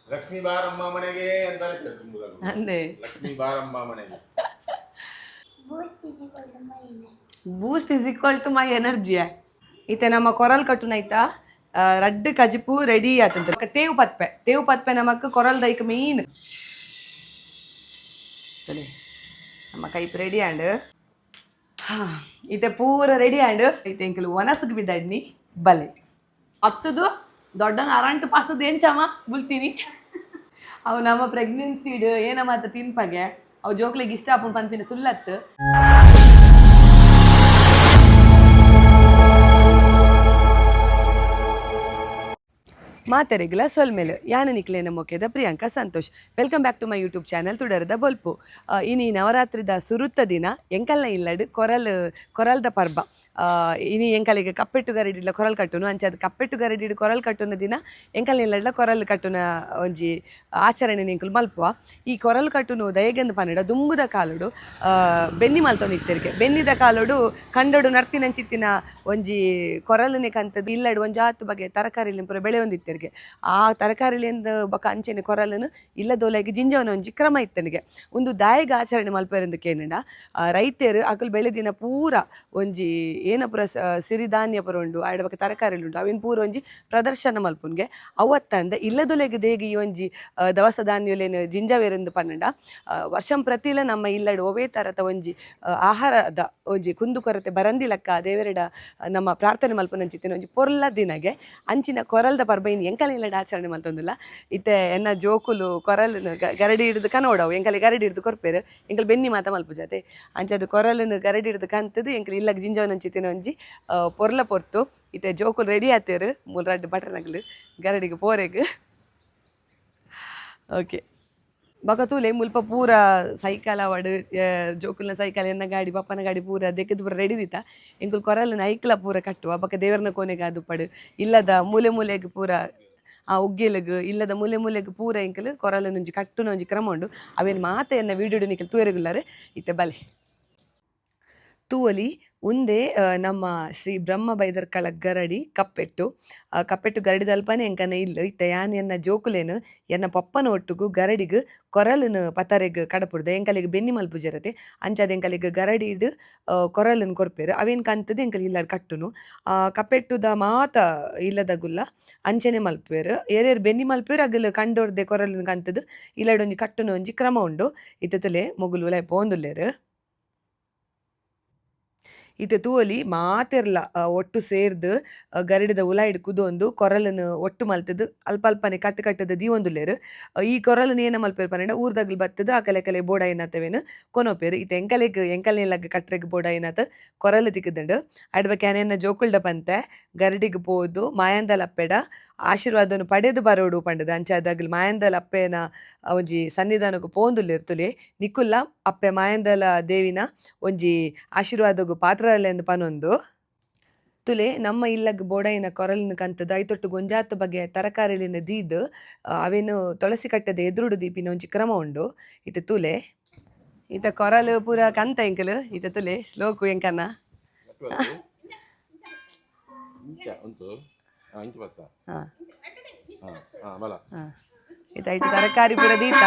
ಲಕ್ಷ್ಮೀ ಬಾರಮ್ಮ ಮನೆಗೆ ಅಂತಾನೆ ತುಂಬುದಲ್ಲ ಅಂದೆ ಲಕ್ಷ್ಮೀ ಬಾರಮ್ಮ ಮನೆಗೆ. Boost is equal to my energy. ಈತೆ ನಮ್ಮ ಕೊರಲ್ ಕಟ್ಟುನ ಆಯ್ತಾ ರಡ್ಡು ಕಜಿಪು ರೆಡಿ ಆತಂತ ತೇವು ಪತ್ಪೆ ನಮಕ್ ಕೊರಲ್ ದೈಕ್ ಮೀನ್ ನಮ್ಮ ಕೈಪ್ ರೆಡಿ ಆಂಡ್ ಈತೆ ಪೂರ ರೆಡಿ ಆಂಡ್ ಐತೆ ಎಂಕಲು ಒನಸ್ಗ್ ಬಿದ್ದಾಡ್ನಿ ಬಲೆ ಹತ್ತದು ದೊಡ್ಡನ ಅರಂಟು ಪಾಸದು ಏನ್ ಚಮ ಬುಲ್ತೀನಿ ಅವು ನಮ್ಮ ಪ್ರೆಗ್ನೆನ್ಸಿಡ್ ಏನ ಮಾತ ತಿನ್ಪಗೆ ಅವು ಜೋಕ್ಲಿಗೆ ಇಷ್ಟ ಆಪುನ್ ಪನ್ಪಿನ ಸುಲ್ಲತ್ತು ಮಾತೆರೆಗ್ಲ ಸೊಲ್ಮೆಲು ಯಾನ ನಿಕ್ಲೇನ ಮೊಕೆದ Priyanka Santosh. Welcome back to my YouTube channel ತುಡರದ ಬೊಲ್ಪು. ಇನಿ ನವರಾತ್ರಿದ ಸುರುತ್ತ ದಿನ ಎಂಕಲ್ನ ಇಲ್ಲಡ್ ಕೊರಲ್ದ ಪರ್ಬ. ಇನಿ ಎಂಕಲಿಗೆ ಕಪ್ಪೆಟ್ಟು ಗರಡಿಡ್ಲ ಕೊರಲ್ ಕಟ್ಟುನು ಅಂಚ ಕಪ್ಪೆಟ್ಟು ಗರಡಿಡ್ ಕೊರಲ್ ಕಟ್ಟುನ ದಿನ ಎಂಕಲ್ನ ಇಲ್ಲಡ್ಲ ಕೊರಲ್ ಕಟ್ಟುನ ಒಂಜಿ ಆಚರಣೆ ಎಂಕುಲು ಮಲ್ಪುವ. ಈ ಕೊರಲ್ ಕಟ್ಟುನು ದಯಗೆಂದು ಪನ್ನಡ ದುಂಬುದ ಕಾಲುಡು ಬೆನ್ನಿ ಮಲ್ತೊಂದಿತ್ತೆರ್ಗೆ ಬೆನ್ನಿದ ಕಾಲುಡು ಕಂಡೊಡು ನರ್ತಿನಂಚಿತ್ತಿನ ಒಂಜಿ ಕೊರಲನೆ ಕಂತದ್ದು ಇಲ್ಲಡ್ ಒಂಜಾತು ಬಗೆ ತರಕಾರಿಲಿ ಪೂರ ಬೆಳೆ ಹೊಂದಿತ್ತೆರ್ಗೆ ಆ ತರಕಾರಿಲಿಂದ ಬೊಕ ಅಂಚೆನೆ ಕೊರಲನು ಇಲ್ಲದೋಲೆಗೆ ಜಿಂಜವನ ಒಂಜಿ ಕ್ರಮ ಇತ್ತನಿಗೆ ಒಂದು ದಾಯಿಗ ಆಚರಣೆ ಮಲ್ಪೆರೆಂದು ಕೇನಡ ರೈತರು ಅಕಲ್ ಬೆಳೆದಿನ ಪೂರ ಒಂಜಿ ಏನ ಪೂರ ಸಿರಿಧಾನ್ಯ ಪೂರ ಉಂಡು ಆಯ್ಡ ಬೊಕ ತರಕಾರಿಲು ಉಂಡು ಅವಿನ ಪೂರ ಒಂಜಿ ಪ್ರದರ್ಶನ ಮಲ್ಪುನ್ಗೆ ಅವತ್ತಂದ ಇಲ್ಲದೊಲೆಗೆ ದೇಗಿ ಈ ಒಂಜಿ ದವಸ ಧಾನ್ಯಲೇನು ಜಿಂಜವೇರೆಂದು ಪನ್ನಡ ವರ್ಷಂ ಪ್ರತಿಲ ನಮ್ಮ ಇಲ್ಲಡ್ ಒವೇ ತರತ ಒಂಜಿ ಆಹಾರದ ಒಂಜಿ ಕುಂದು ಕೊರತೆ ಬರಂದಿಲಕ್ಕ ದೇವರೆಡ ನಮ್ಮ ಪ್ರಾರ್ಥನೆ ಮಲ್ಪನಂಚಿತ್ತಿನ ಒಂಜಿ ಪೊರ್ಲ ದಿನಗೆ ಅಂಚಿನ ಕೊರಲ್ದ ಪರ್ಬ ಇನ್ನು ಎಂಕಲ ಇಲ್ಲಡ ಆಚರಣೆ ಮಲ್ತೊಂದಿಲ್ಲ ಇತ್ತೆ ಎನ್ನ ಜೋಕುಲು ಕೊರಲನ್ನು ಗರಡಿ ಹಿಡಿದು ಕನೋಡವು ಎಂಕಲೆ ಗರಡಿ ಹಿಡಿದು ಕೊರ್ಪೇರು ಎಂಕಲ್ ಬೆನ್ನಿ ಮಾತ ಮಲ್ಪುಜತೆ ಅಂಚದು ಕೊರಲನ್ನು ಗರಡಿ ಹಿಡಿದು ಕಂತದು ಎಂಕಲ್ ಇಲ್ಲಗ ಜಿಂಜವನಂಚಿತ್ತಿನ ಒಂಜಿ ಪೊರ್ಲ ಪೊರ್ತು ಇತ್ತೆ ಜೋಕುಲು ರೆಡಿ ಆತೇರು ಮೂಲು ರಡ್ಡು ಬಟರ್ನಗ್ಲು ಗರಡಿಗೆ ಪೋರೆಗ್ ಓಕೆ ಬಕ ತೂಲೆ ಮುಲ್ಪ ಪೂರ ಸೈಕಲ್ ಅವಡು ಜೋಕುಲ್ನ ಸೈಕಲ್ ಎನ್ನ ಗಾಡಿ ಪಪ್ಪನ ಗಾಡಿ ಪೂರ ದೆಕ್ಕದು ಪೂರ ರೆಡಿ ದಿತ್ತ ಎಂಕುಲು ಕೊರಲನ ಐಕ್ಲ ಪೂರ ಕಟ್ಟುವ ಬಕ ದೇವರನ ಕೋನೆಗೆ ಅದು ಪಡು ಇಲ್ಲದ ಮೂಲೆ ಮೂಲೆಗೆ ಪೂರ ಆ ಉಗ್ಗೆಲಗ್ ಇಲ್ಲದ ಮೂಲೆ ಮೂಲೆಗೆ ಪೂರ ಎಂಕಲು ಕೊರಲನೊಂಜಿ ಕಟ್ಟುನ ಒಂಜಿ ಕ್ರಮ ಉಂಡು ಅವೇನು ಮಾತೆಯನ್ನ ವೀಡಿಯೋಡು ನಿಕಲ್ ತೂಯರೆಗುಲ್ಲಾರೆ ಇತ್ತೆ ಬಲೆ ತೂವಲಿ ಉಂದೆ ನಮ್ಮ ಶ್ರೀ ಬ್ರಹ್ಮ ಬೈದರ್ಕಳ ಗರಡಿ ಕಪ್ಪೆಟ್ಟು ಗರಡಿದಲ್ಪನೆ ಎಂಕನ ಇಲ್ಲ ಇತ್ತ ಯಾನ್ ಎನ್ನ ಜೋಕುಲೇನು ಎನ್ನ ಪಪ್ಪನ ಒಟ್ಟುಗು ಗರಡಿಗ್ ಕೊರಲನು ಪತರೆಗ್ ಕಡಪುಡ್ದು ಎಂಕಲಿಗೆ ಬೆನ್ನಿ ಮಲ್ಪುಜರತೆ ಅಂಚಾದ ಎಂಕಲಿಗೆ ಗರಡಿಡ್ ಕೊರಲನ್ನು ಕೊರ್ಪೇರು ಅವೇನು ಕಂತದು ಎಂಕಲ್ ಇಲ್ಲಾಡ್ ಕಟ್ಟುನು ಕಪ್ಪೆಟ್ಟುದ ಮಾತ ಇಲ್ಲದ ಗುಲ್ಲ ಅಂಚನೆ ಮಲ್ಪೇರು ಏರೇರು ಬೆನ್ನಿ ಮಲ್ಪೇರು ಅಗಲು ಕಂಡೋರ್ದೆ ಕೊರಲನ್ನು ಕಂತದು ಇಲ್ಲಾಡೊಂಜಿ ಕಟ್ಟುನ ಒಂಜಿ ಕ್ರಮ ಉಂಡು ಇತ್ತಲೆ ಮೊಗುಲು ಉಲಾಯ್ ಪೋಂದುಲ್ಲೇರು ಇತ್ತೆ ತೂವಲಿ ಮಾತೆರ್ಲ ಒಟ್ಟು ಸೇರ್ದು ಗರಡಿದ ಉಲಾಯಿಡ್ ಕುದೊಂದು ಕೊರಲನ್ನು ಒಟ್ಟು ಮಲ್ತದು ಅಲ್ಪ ಅಲ್ಪನೆ ಕಟ್ಟುದ ದೀವೊಂದುಲ್ಲೇರು ಈ ಕೊರಲನ್ನು ಏನ ಮಲ್ಪೇರು ಪನ್ನಡ ಊರ್ದಾಗ್ಲು ಬತ್ತದು ಅಕಲೆಕಲೆ ಬೋಡ ಏನತ್ತವೇನು ಕೊನೋಪೇರು ಇತ್ತೆ ಎಂಕಲ್ನೆಲಗ್ ಕಟ್ರೆಗ್ ಬೋಡ ಏನತ್ತ ಕೊರಲು ತಿಕ್ಕುದುಂಡು ಅಡ್ಬ ಕ್ಯಾನೆನ್ನ ಜೋಕುಲ್ಡ ಪಂತೆ ಗರಡಿಗೆ ಪೋದು ಮಾಯಂದಲ ಅಪ್ಪೆಡ ಆಶೀರ್ವಾದವನ್ನು ಪಡೆದು ಬರೋಡು ಪಂಡದು ಅಂಚಾದಾಗ್ಲು ಮಾಯಂದಲ ಅಪ್ಪೆನ ಒಂಜಿ ಸನ್ನಿಧಾನಕ್ಕೂ ಪೋಂದುಲ್ಲೇರ್ ನಿಕುಲ್ಲ ಅಪ್ಪೆ ಮಾಯಂದಲ ದೇವಿನ ಒಂಜಿ ಆಶೀರ್ವಾದಗೂ ಪಾತ್ರಲೆಂದು ಪನೊಂದು ತುಲೆ ನಮ್ಮ ಇಲ್ಲಗ್ ಬೋಡೈನ ಕೊರಲಿನ ಕಂತದ ಐತೊಟ್ಟು ಗೊಂಜಾತ ಬಗೆಯ ತರಕಾರಿಲಿನ ದೀದ್ ಅವೇನು ತುಳಸಿ ಕಟ್ಟದ ಎದುರುಡು ದೀಪಿನ ಒಂಜಿ ಕ್ರಮ ಉಂಡು ಇತ್ತೆ ತುಲೆ ಇತ ಕೊರಲು ಪೂರ ಕಂತ ಎಂಕಲು ಇತ್ತೆ ತುಲೆ ಸ್ಲೋಕು ಎಂಕನ್ನ ಇತ ಐತೆ ತರಕಾರಿ ಪೂರ ದೀತ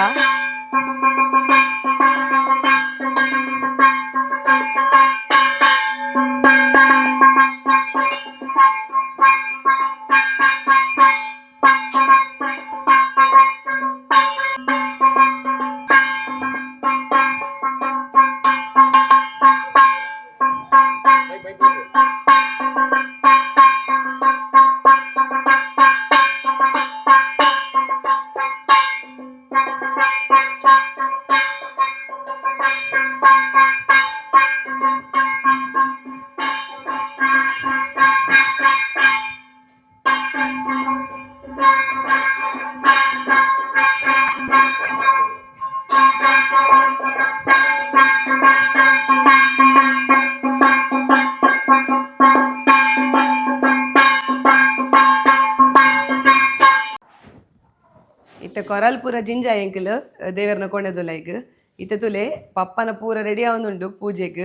ಇತ್ತೆ ಕೊರಲ್ ಪೂರ ಜಿಂಜ ಎಂಕಲ್ ದೇವರನ ಕೊಣೆದುಲೈಗ್ ಇತ್ತೆ ತುಲೆ ಪಪ್ಪನ ಪೂರ ರೆಡಿ ಆವೊಂದುಂಡು ಪೂಜೆಗ್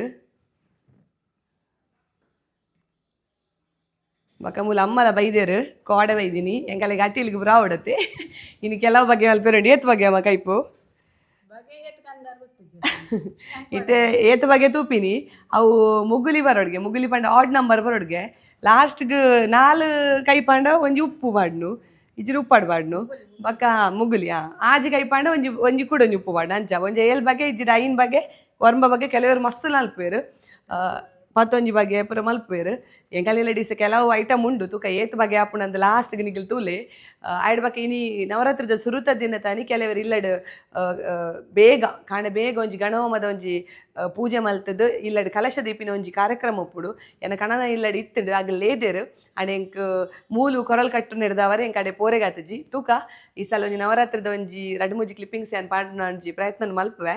ಬಕ ಮೂಲ ಅಮ್ಮಲ ಬೈದೇರು ಕೋಡೆ ಬೈದಿನಿ ಎಂಕಲೆಗೆ ಅಟ್ಟಿಲಿಗೆ ಬುರಾವಡತ್ತೆ ಇನ್ನು ಕೆಲವು ಬಗ್ಗೆ ಮಲ್ಪೇರು ಏತ್ ಬಗ್ಗೆ ಅಮ್ಮ ಕೈಪು ಇತ್ತೆ ಏತ್ ಬಗ್ಗೆ ತೂಪಿನಿ ಅವು ಮುಗುಲಿ ಬರೋಡ್ಗೆ ಮುಗುಲಿ ಪಂಡ ಆಡ್ ನಂಬರ್ ಬರೋಡ್ಗೆ ಲಾಸ್ಟ್ಗೆ 4 ಕೈ ಪಂಡ ಒಂಜಿ ಉಪ್ಪು ಮಾಡ್ನು ಇಜ್ಜಿರು ಉಪ್ಪಾಡು ಪಾಡ್ನು ಬಕ್ಕ ಮುಗುಲಿ ಆಜಿ ಕೈ ಪಂಡ ಒಂಜಿ ಕೂಡ ಒಂಜಿ ಉಪ್ಪು ಪಾಡ್ನು ಅಂಚ ಒಂಜಿ ಏಲ್ ಬಗ್ಗೆ ಇಜ್ಜಿಡ ಐನ್ ಬಗ್ಗೆ ಒರ್ಂಬ ಬಗ್ಗೆ ಕೆಲವರು ಮಸ್ತ್ ನಲ್ಪೇರು ಮತ್ತೊಂಜಿ ಬಗ್ಗೆ ಪೂರ ಮಲ್ಪೇರು ಎಂಕಲೆಲ್ಲ ಡಿಸ್ ಕೆಲವು ಐಟಮ್ ಉಂಡು ತೂಕ ಏತ್ ಬಗೆ ಆಪುಂಡು ಲಾಸ್ಟ್ಗೆ ನಿಖಿಲ್ ತೂಲೆ ಆಯ್ಡ್ ಬಗ್ಗೆ ಇನಿ ನವರಾತ್ರಿದ ಸುರುತ ದಿನ ತಾನಿ ಕೆಲವರು ಇಲ್ಲಡ್ ಬೇಗ ಕಾಂಡೆ ಬೇಗ ಒಂಜಿ ಗಣಹೋಮದ ಒಂಜಿ ಪೂಜೆ ಮಲ್ತದ್ದು ಇಲ್ಲಡ್ ಕಲಶ ದೀಪಿನ ಒಂಜಿ ಕಾರ್ಯಕ್ರಮ ಉಪ್ಪುಡು ಎನ್ನ ಕಣನ ಇಲ್ಲಡ್ ಇತ್ತುಂಡು ಆಗ ಲೇದೇರು ಅಂಡ್ ಎಂಕ್ ಮೂಲು ಕೊರಲ್ ಕಟ್ಟು ನೆಡ್ದವರೆ ಎಂಕ್ ಅಡೆ ಪೋರೆಗಾತಜಿ ತೂಕ ಈ ಸಲ ಒಂಜಿ ನವರಾತ್ರಿದ ಒಂಜಿ 2-3 ಕ್ಲಿಪ್ಪಿಂಗ್ಸ್ ಏನ್ ಪಾಡ್ನ ಒಂಜಿ ಪ್ರಯತ್ನ ಮಲ್ಪುವೆ.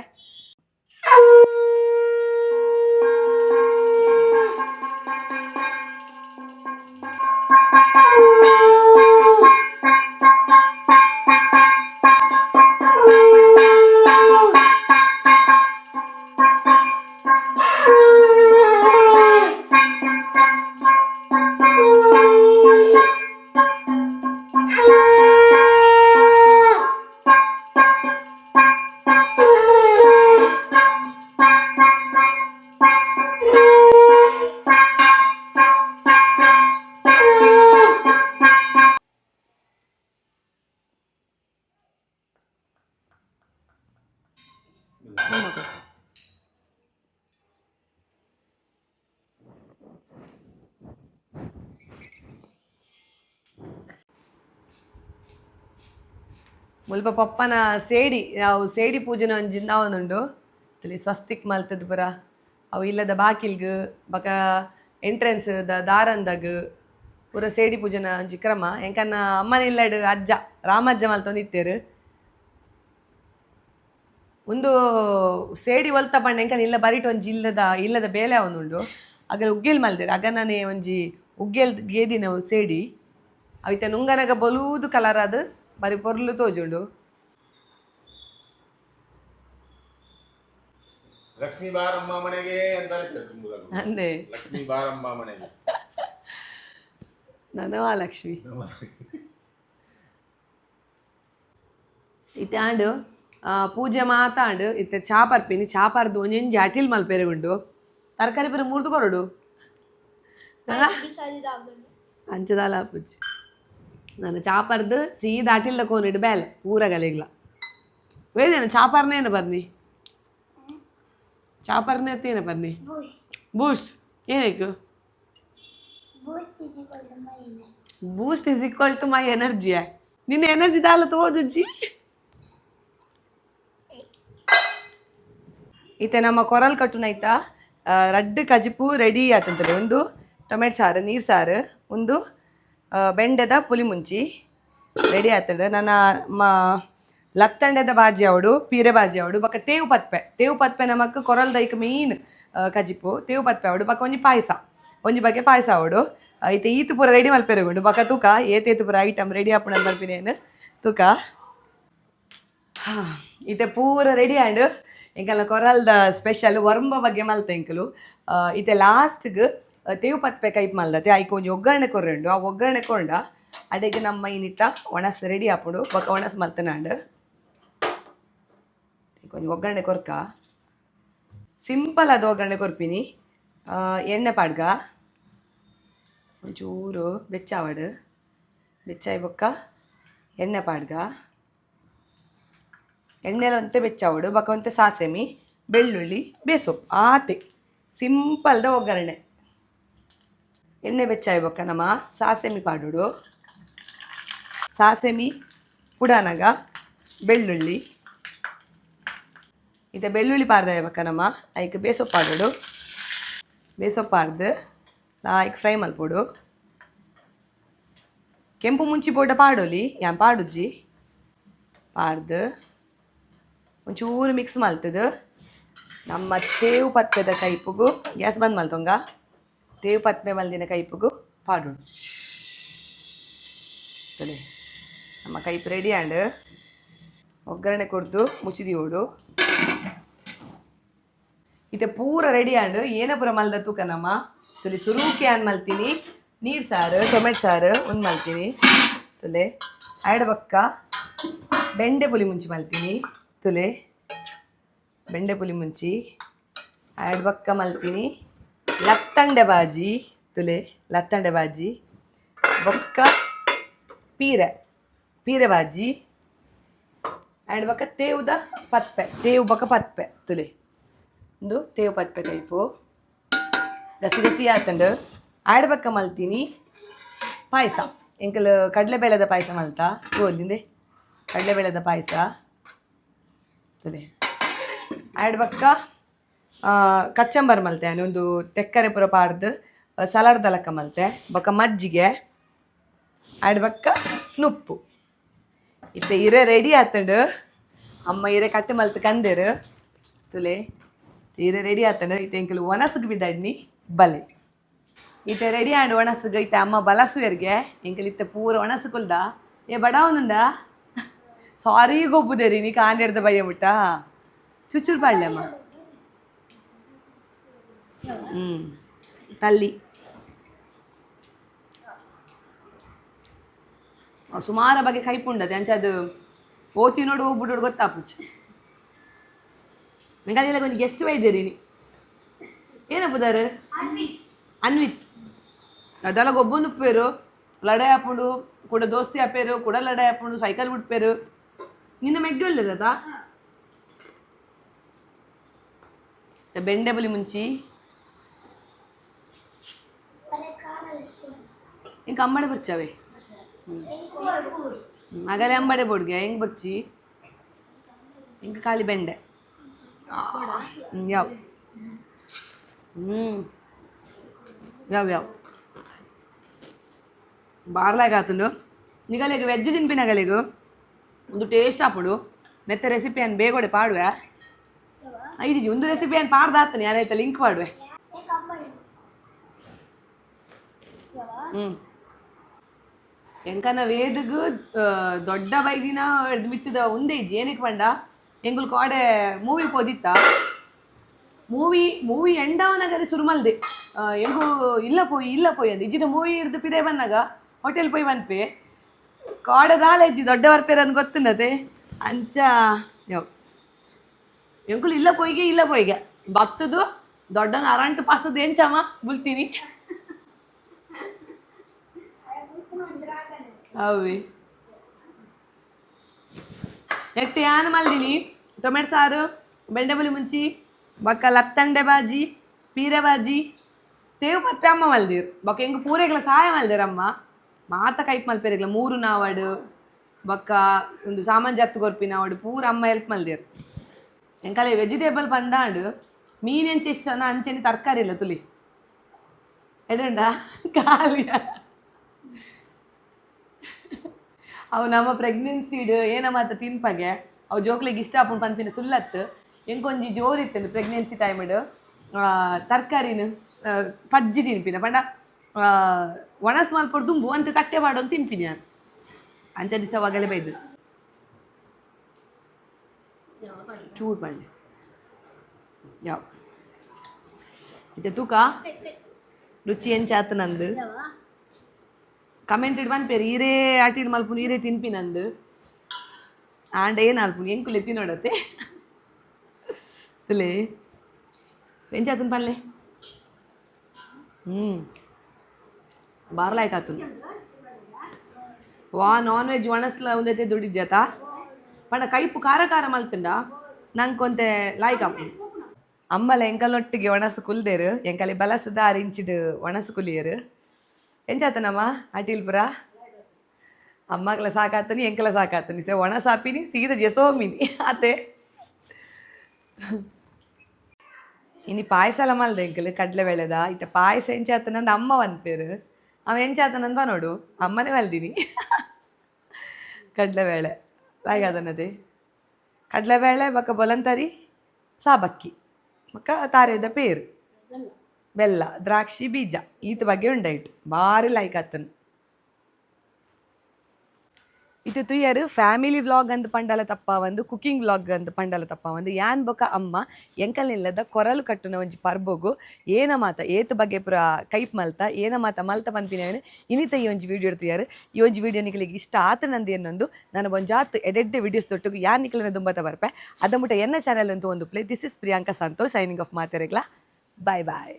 ಮುಲ್ಪ ಪಪ್ಪನ ಸೇಡಿ ಅವು ಸೇಡಿ ಪೂಜೆನ ಒಂಜಿಂದ ಅವನುಂಡು ತಲೆ ಸ್ವಸ್ತಿಕ್ ಮಲ್ತದ ಪುರ ಅವು ಇಲ್ಲದ ಬಾಕಿಲ್ಗ್ ಬಕ ಎಂಟ್ರೆನ್ಸ್ ದಾರಂದಾಗ ಪೂರ ಸೇಡಿ ಪೂಜೆನ ಒಂಜಿ ಕ್ರಮ ಎಂಕನ್ನ ಅಮ್ಮನ ಇಲ್ಲಡ್ ಅಜ್ಜ ರಾಮಜ್ಜ ಮಲ್ತೊಂದಿತ್ತೇರು ಒಂದು ಸೇಡಿ ಒಲ್ತ ಪಂಡ ಎಂಕನ ಇಲ್ಲ ಬರಿಟ್ ಒಂಜಿ ಇಲ್ಲದ ಬೇಲೆ ಅವನುಂಡು ಅಗಲ ಉಗ್ಗೆಲ್ ಮಲ್ದೇರು ಅಗನೇ ಒಂಜಿ ಉಗ್ಗೆಲ್ ಗೇದಿನ ಸೇಡಿ ಅವಿತ ನುಂಗನಗ ಬಲೂದು ಕಲರ್ ಅದು ಬರೀ ಪೊರ್ಲು ತೋಜುಂಡು. ಲಕ್ಷ್ಮೀ ಬಾರಮ್ಮ ಮನೆಗೆ ಅಂದೆ ಲಕ್ಷ್ಮೀ ಬಾರಮ್ಮ ಮನೆಗೆ ನನವಾ ಲಕ್ಷ್ಮಿ ಇತ್ತೆ ಆಂಡು ಪೂಜೆ ಮಾತಾಂಡು ಇತ್ತೆ ಚಾಪರ್ಪಿನಿ ಚಾಪರ್ದು ಒಂಜಿ ಅಟಿಲ್ ಮಲ್ಪೆರೆ ಉಂಡು ತರಕಾರಿ ಪೇರೆ ಮುರ್ದು ಕೊರಡು ಅಂಚದಾಲ ಪೂಜೆ ನಾನು ಚಾಪರ್ದು ಸೀದಾ ಅಟಿಲ್ದ ಕೋನಿಡು ಬೇಲೆ ಪೂರ ಗಲೆಗ್ಲ ವೇದೇನು ಚಾಪರ್ನೇನು ಬರ್ನಿ ಚಾಪರ್ನೇ ಅತ್ತೇನೆ ಬರ್ನಿ ಬೂಸ್ಟ್ ಏನೇಕು Boost is equal to my energy ನಿನ್ನ ಎನರ್ಜಿ ದಾಲ ತೋಜುಜ್ಜಿ ಈತೆ ನಮ್ಮ ಕೊರಲ್ ಕಟ್ಟುನೈತಾ ರಡ್ಡು ಕಜಿಪು ರೆಡಿ ಆತಂತದೆ ಒಂದು ಟೊಮೆಟೊ ಸಾರು ನೀರು ಸಾರು ಒಂದು ಬೆಂಡೆದ ಪುಲಿ ಮುಂಚಿ ರೆಡಿ ಆಗ್ತದೆ ನನ್ನ ಲತ್ತಂಡೆದ ಬಾಜಿ ಅವಡು ಪೀರೆ ಬಾಜಿ ಅವಡು ಬಕ್ಕ ತೇವು ಪತ್ಪೆ ನಮಕ್ ಕೊರಲ್ ದೈಕ್ ಮೀನ್ ಕಜಿಪು ತೇವು ಪತ್ಪೆ ಅವಡು ಬಕ್ಕ ಒಂಜಿ ಪಾಯಸ ಒಂಜಿ ಬಗ್ಗೆ ಪಾಯಸ ಅವಡು ಐತೆ ಈತು ಪೂರ ರೆಡಿ ಮಲ್ಪೆರಗುಂಡು ಬಕ್ಕ ತೂಕ ಏತೇತು ಪೂರ ಐಟಮ್ ರೆಡಿ ಆಪುಣ ಮಲ್ಪಿನೇನು ತೂಕ ಈತೆ ಪೂರ ರೆಡಿ ಆಂಡ್ ಎಂಕಲ್ಲ ಕೊರಲ್ದ ಸ್ಪೆಷಲ್ ವರ್ಂಬ ಬಗ್ಗೆ ಮಲ್ತ ಎಂಕಲು ಈತೆ ಲಾಸ್ಟ್ಗೆ ತೇವು ಪತ್ಪೆ ಕೈಪ್ ಮಲ್ದತೆ ಐಕ ಒಂಜಿ ಒಗ್ಗರಣೆ ಕೊರ್ರೆಂಡು ಆ ಒಗ್ಗರಣೆ ಕೊಂಡ ಅಡೆಗೆ ನಮ್ಮ ಇನ್ನಿತ್ತ ಒಣಸ್ ರೆಡಿ ಆಪುಡು ಬೊಕ್ಕ ಒಣಸ್ ಮಲ್ತನಾಂಡು ಕೊಂಚ ಒಗ್ಗರಣೆ ಕೊರ್ಕ ಸಿಂಪಲ್ ಅದು ಒಗ್ಗರಣೆ ಕೊರ್ಪಿನಿ ಎಣ್ಣೆ ಪಾಡ್ಗ ಒಂಚೂರು ಬೆಚ್ಚಾವಡು ಬೆಚ್ಚಾಯಿ ಬೊಕ್ಕ ಎಣ್ಣೆ ಪಾಡ್ಗ ಎಣ್ಣೆಲ ಒಂತೆ ಬೆಚ್ಚಾವಡು ಬೊಕ್ಕ ಒಂತೆ ಸಾಸೆಮಿ ಬೆಳ್ಳುಳ್ಳಿ ಬೇಸೊಪ್ಪು ಆತೆ ಸಿಂಪಲ್ದ ಒಗ್ಗರಣೆ ಎಣ್ಣೆ ಬೆಚ್ಚಾಯಿ ಬೊಕ್ಕ ನಮ್ಮ ಸಾಸೆಮಿ ಪಾಡುಡು ಸಾಸೆಮಿ ಪುಡಾನಗ ಬೆಳ್ಳುಳ್ಳಿ ಇತ್ತೆ ಬೆಳ್ಳುಳ್ಳಿ ಪಾರ್ದಾಯ ಬೊಕ್ಕ ನಮ್ಮ ಐಕ್ ಬೇಸೊಪ್ಪು ಪಾಡುಡು ಬೇಸೊಪ್ಪು ಪಾರ್ದು ಐಕ್ ಫ್ರೈ ಮಲ್ಪೊಡು ಕೆಂಪು ಮುಂಚಿ ಬೋಟ ಪಾಡೋಲಿ ಯಾನ್ ಪಾಡುಜ್ಜಿ ಪಾಡ್ದು ಒಂಚೂರು ಮಿಕ್ಸ್ ಮಲ್ತದು ನಮ್ಮ ತೇವು ಪತ್ಪೆದ ಕೈಪುಗು ಗ್ಯಾಸ್ ಬಂದ್ ಮಲ್ತೊಂಗ ತೇವು ಪತ್ಪೆ ಮಲ್ದಿನ ಕೈಪುಗು ಪಾಡುಡು ನಮ್ಮ ಕೈಪು ರೆಡಿ ಆಂಡ್ ಒಗ್ಗರಣೆ ಕೊಡ್ದು ಮುಚ್ಚಿದಿವೋಡು ಇತ್ತೆ ಪೂರ ರೆಡಿ ಆಂಡ್ ಏನ ಪೂರ ಮಲ್ದ ತೂಕ ನಮ್ಮ ತುಲಿ ಸುರೂಕೆ ಆನ್ ಮಲ್ತೀನಿ ನೀರು ಸಾರು ಟೊಮೆಟೊ ಸಾರು ಒಂದು ಮಲ್ತೀನಿ ತುಲೆ ಆಯ್ಡ್ ಬಕ್ಕ ಬೆಂಡೆ ಪುಲಿ ಮುಂಚಿ ಮಲ್ತೀನಿ ತುಲೆ ಬೆಂಡೆ ಪುಲಿ ಮುಂಚಿ ಆಯ್ಡ್ ಬಕ್ಕ ಮಲ್ತೀನಿ ಲತ್ತಂಡೆ ಬಾಜಿ ತುಲೆ ಲತ್ತಂಡೆ ಬಾಜಿ ಬೊಕ್ಕ ಪೀರೆ ಬಾಜಿ ಆ್ಯಂಡ್ ಬೊಕ್ಕ ತೇವುದ ತೇವು ಬೊಕ್ಕ ಪತ್ಪೆ ತುಲೆ ಒಂದು ತೇವು ಪತ್ಪೆ ಟೈಪು ಗಸಿ ಗಸಿ ಆತಂಡು ಆಯ್ಡ್ ಬಕ್ಕ ಮಲ್ತೀನಿ ಪಾಯಸ ಎಂಕಲ್ ಕಡಲೆಬೇಳೆದ ಪಾಯಸ ಮಲ್ತಾ ಓದಿಂದೆ ಕಡಲೆಬೇಳೆದ ಪಾಯಸ ತುಲೆ ಆಯ್ಡ್ ಬಕ್ಕ ಕಚ್ಚಂಬರ್ ಮಲ್ತೆ ಒಂದು ತೆಕ್ಕರೆ ಪುರ ಪಾಡ್ದು ಸಲಾಡ್ ದಲಕ್ಕ ಮಲ್ತೆ ಬೊಕ್ಕ ಮಜ್ಜಿಗೆ ಆಯ್ಡ್ ಬಕ್ಕ ನುಪ್ಪು ಇತ್ತೆ ಇರೆ ರೆಡಿ ಆತಂಡು ಅಮ್ಮ ಇರೆ ಕಟ್ಟೆ ಮಲ್ತು ಕಂದೇರು ತುಲೆ ಇರೆ ರೆಡಿ ಆತಂಡು ಇತ್ತೆ ಎಂಕಲ್ ಒಣಸುಗ್ ಬಿದ್ದಾಡ್ನಿ ಬಲೆ ಇತ್ತೆ ರೆಡಿ ಆಂಡ್ ಒಣಸುಗ ಇತ್ತೆ ಅಮ್ಮ ಬಲಸುವೆರ್ಗೆ ಎಂಕಲ್ ಇತ್ತೆ ಪೂರ ಒಣಸುಕೊಲ್ದ ಏ ಬಡವನುಂಡ ಸಾರಿ ಗೊಬ್ಬುದೇರಿ ನೀ ಕಾಂಡಿರ್ದ ಬಯ್ಯ ಮುಟ್ಟ ಚುಚ್ಚುರು ಪಾಡ್ಲೆ ಅಮ್ಮ ತಲ್ಲಿ ಸುಮಾರು ಬಗ್ಗೆ ಕೈಪುಂಡದೆ ಅಂಚದು ಓತಿ ನೋಡು ಹೋಗ್ಬಿಟ್ಟು ಗೊತ್ತಾಪುಚ್ಚು ಮೆಂಗಾಲಿಲ್ಲ ಕೊಂಚ ಗೆಸ್ಟ್ ಬೈದೇರಿ ನೀ ಏನಪ್ಪದಾರು ಅನ್ವಿತ್ ಅದೆಲ್ಲ ಗೊಬ್ಬೊಂದು ಉಪ್ಪೇರು ಲಡಾಯಿ ಹಾಕೊಂಡು ಕೂಡ ದೋಸ್ತಿ ಹಾಪೇರು ಕೂಡ ಲಡಾಯಿ ಹಾಕೊಂಡು ಸೈಕಲ್ ಬಿಟ್ಪೇರು ನಿನ್ನ ಮೆಗ್ಗಿ ಒಳ್ಳೇದಾ ಬೆಂಡೆ ಬಲಿ ಮುಂಚಿ ಇಂಕ ಅಮ್ಮಡೆ ಬರ್ಚಾವೆ ಮಗಲೇ ಅಂಬಡೆ ಬೋಡ್ಗೆ ಹೆಂಗೆ ಬರ್ಚಿ ಇಂಕ ಖಾಲಿ ಬೆಂಡೆ ಯಾವ ಯಾವ ಬಾರ್ಲಾಗ ಆತುಂಡು ನಿಗಲೆಗೆ ವೆಜ್ ತಿನ್ಪಿನಗಲೆಗು ಒಂದು ಟೇಸ್ಟ್ ಹಾಪುಡು ನೆತ್ತ ರೆಸಿಪಿ ಅನ್ನು ಬೇಗೋಡೆ ಪಾಡುವೆ ಐದಿಜಿ ಒಂದು ರೆಸಿಪಿ ಅನ್ನು ಪಾಡ್ದಾತನಿ ಅದಾಯ್ತ ಲಿಂಕ್ ಮಾಡುವೆ ಎಂಕನ ವೇದಗೂ ದೊಡ್ಡ ಬೈದಿನ ಹಿಡ್ದು ಮಿತ್ತದ ಒಂದೇ ಇಜ್ಜಿ ಏನಕ್ಕೆ ಬಂಡ ಎಂಗುಲ್ ಕಾಡೆ ಮೂವಿ ಪೋದಿತ್ತ ಮೂವಿ ಎಂಡವನಗರೆ ಸುರುಮಲ್ದೆ ಎಂಗು ಇಲ್ಲ ಪೋಯಿ ಅಂದ ಇಜ್ಜಿನ ಮೂವಿ ಹಿಡ್ದು ಪಿದೆ ಬಂದಾಗ ಹೋಟೆಲ್ ಪೋಯ್ ಬನ್ಪೆ ಕಾಡೆ ದಾಲ ಇಜ್ಜಿ ದೊಡ್ಡ ಬರ್ಪೇರ ಅಂತ ಗೊತ್ತುನ್ನದೆ ಅಂಚ ಎಂಕುಲು ಇಲ್ಲ ಪೋಯ್ಗೆ ಬತ್ತದು ದೊಡ್ಡನ ಅರಂಟು ಪಾಸದು ಎಂಚಮ್ಮ ಬುಲ್ತೀನಿ ಅವಿ ನೆಕ್ಸ್ಟ್ ಯಾನು ಮಲ್ದಿನಿ ಟೊಮೆಟೊ ಸಾರು ಬೆಂಡೆ ಬಲಿ ಮುಂಚಿ ಬೊಕ್ಕ ಲತ್ತಂಡೆ ಬಾಜಿ ಪೀರೆ ಬಾಜಿ ತೇವು ಪತ್ತೆ ಅಮ್ಮ ಮಲ್ದಿರು ಬೊಕ್ಕ ಹೆಂಗೆ ಪೂರೆಗ್ಲ ಸಹಾಯ ಮಲ್ದಿರಮ್ಮ ಮಾತ ಕೈಪ್ ಮಲ್ಪೇರೆಗ್ಲ 3 ನಾವಡು ಬೊಕ್ಕ ಒಂದು ಸಾಮಾನು ಜತ್ತು ಕೊರ್ಪಿ ನಾವಡು ಪೂರ ಅಮ್ಮ ಹೆಲ್ಪ್ ಮಲ್ದಿರು ಎಂಕಲೆ ವೆಜಿಟೇಬಲ್ ಪಂಡಾಂಡು ಮೀನು ಎಂಚೆ ಇಷ್ಟ ಅಂಚೆನಿ ತರಕಾರಿ ಇಲ್ಲ ತುಲಿ ಎಡಂಡ ಖಾಲಿಯ ಅವು ನಮ್ಮ ಪ್ರೆಗ್ನೆನ್ಸಿಡ್ ಏನ ಮಾತ ತಿನ್ಪಗೆ ಅವು ಜೋಕ್ಲಿಗೆ ಇಷ್ಟ ಆಪುಂಡು ಪನ್ಪಿನ ಸುಳ್ಳತ್ತು ಎಂಕೊಂಜಿ ಜೋರಿತ್ತೇನೆ ಪ್ರೆಗ್ನೆನ್ಸಿ ಟೈಮಡು ತರಕಾರಿನ ಪಜ್ಜಿ ತಿನ್ಪಿನ ಪಂಡ ಒಣಸ್ ಮಲ್ಪಡು ತುಂಬು ಅಂತ ತಟ್ಟೆ ಮಾಡೋದು ತಿನ್ಪಿನಿ ನಾನು ಅಂಚ ದಿವಸವಾಗಲೇ ಬೈದು ಚೂರು ಪಂಡೆ ಯಾವ ಇತ್ತೆ ತೂಕ ರುಚಿ ಎಂಚಾತ ನಂದು ಕಮೆಂಟ್ ಇಡ್ ಪೇರು ಈರೇ ಆಟಿನ ಮಲ್ಪುನು ಈರೇ ತಿನ್ಪಿ ನಂದು ಆಂಡ ಏನು ಅಲ್ಪುನು ಎಂಕುಲೆ ತಿನ್ನೋಡತ್ತೆ ತುಲೆ ಎಂಚಾತನ್ ಪಲ್ಲೆ ಬಾರ್ಲಾಯ್ಕ ಆತನು ವಾ ನಾನ್ ವೆಜ್ ಒಣಸ್ಲ ಒಂದೈತೆ ದುಡಿಜಾತ ಪಂಡ ಕೈಪು ಖಾರ ಖಾರ ಮಲ್ತಂಡ ನಂಗೆ ಕೊಂತೆ ಲಾಯ್ಕ ಅಮ್ಮಲ ಎಂಕಲೊಟ್ಟಿಗೆ ಒಣಸು ಕುಲ್ದೇರು ಎಂಕಲಿ ಬಲಸದ 6 ಇಂಚಿಡು ಒಣಸು ಕುಲಿಯರು ಎಂಚಾತನಮ್ಮ ಅಟಿಲ್ಪುರ ಅಮ್ಮಗಲ ಸಾಕಾತನಿ ಎಂಕಲ ಸಾಕಾತನಿ ಸೆ ಒಣ ಸಾಪಿನಿ ಸೀದ ಜೆಸೋಮಿನಿ ಆತೆ ಇನಿ ಪಾಯಸ ಮಲ್ದ ಎಂಕಲ್ ಕಡ್ಲೆ ಬೆಳೆದ ಇತ್ತ ಪಾಯಸ ಎಂಚಾತನಂದು ಅಮ್ಮ ಒಂದ್ಪೇರು ಅವ ಎಂಚಾತನಂದು ನೋಡು ಅಮ್ಮನೇ ಮಲ್ದಿನಿ ಕಡ್ಲೆಬೇಳೆ ಲಾಯ್ಗಾದನದೆ ಕಡ್ಲೆಬೇಳೆ ಬೊಕ್ಕ ಬೊಲಂತರಿ ಸಾಬಕ್ಕಿ ಬೊಕ್ಕ ತಾರೆದ ಪೇರು ಬೆಲ್ಲ ದ್ರಾಕ್ಷಿ ಬೀಜ ಈತ ಬಗ್ಗೆ ಉಂಡಾಯ್ತು ಭಾರಿ ಲೈಕ್ ಆತನು ಇದು ತುಯ್ಯರು ಫ್ಯಾಮಿಲಿ ವ್ಲಾಗ್ ಅಂದ್ ಪಂಡಲ ತಪ್ಪ ಒಂದು ಕುಕಿಂಗ್ ವ್ಲಾಗ್ ಅಂದ್ ಪಂಡಲ ತಪ್ಪ ಒಂದು ಯಾನ್ ಬೊಕ ಅಮ್ಮ ಎಂಕಲ್ನಿಲ್ಲದ ಕೊರಲು ಕಟ್ಟುನ ಒಂಜಿ ಪರ್ಬೊಗು ಏನ ಮಾತ ಏತ್ ಬಗ್ಗೆ ಪುರ ಕೈಪ್ ಮಲ್ತ ಏನ ಮಾತ ಮಲ್ತ ಪನ್ಪಿನ ಇನಿತ ಈ ಒಂಜಿ ವಿಡಿಯೋ ಇಡ್ತೀಯಾರು ಈ ಒಂಜಿ ವಿಡಿಯೋ ನಿಕ್ಲಿಗೆ ಇಷ್ಟ ಆತ ನಂದು ಏನೊಂದು ನಾನು ಒಂಜಾತ್ ಎಡೆಡ್ಡೆ ವಿಡಿಯೋಸ್ ತೊಟ್ಟು ಯಾನ್ ನಿಕ್ಲಿನ ದುಂಬತ ಬರ್ಪೆ ಅದ ಮುಟ್ಟ ಎನ್ನ ಚಾನಲ್ ಅಂತೂ ಒಂದು play. This is Priyanka Santosh signing off ಮಾತಾರೆಗ್ಲಾ. ಬಾಯ್ ಬಾಯ್.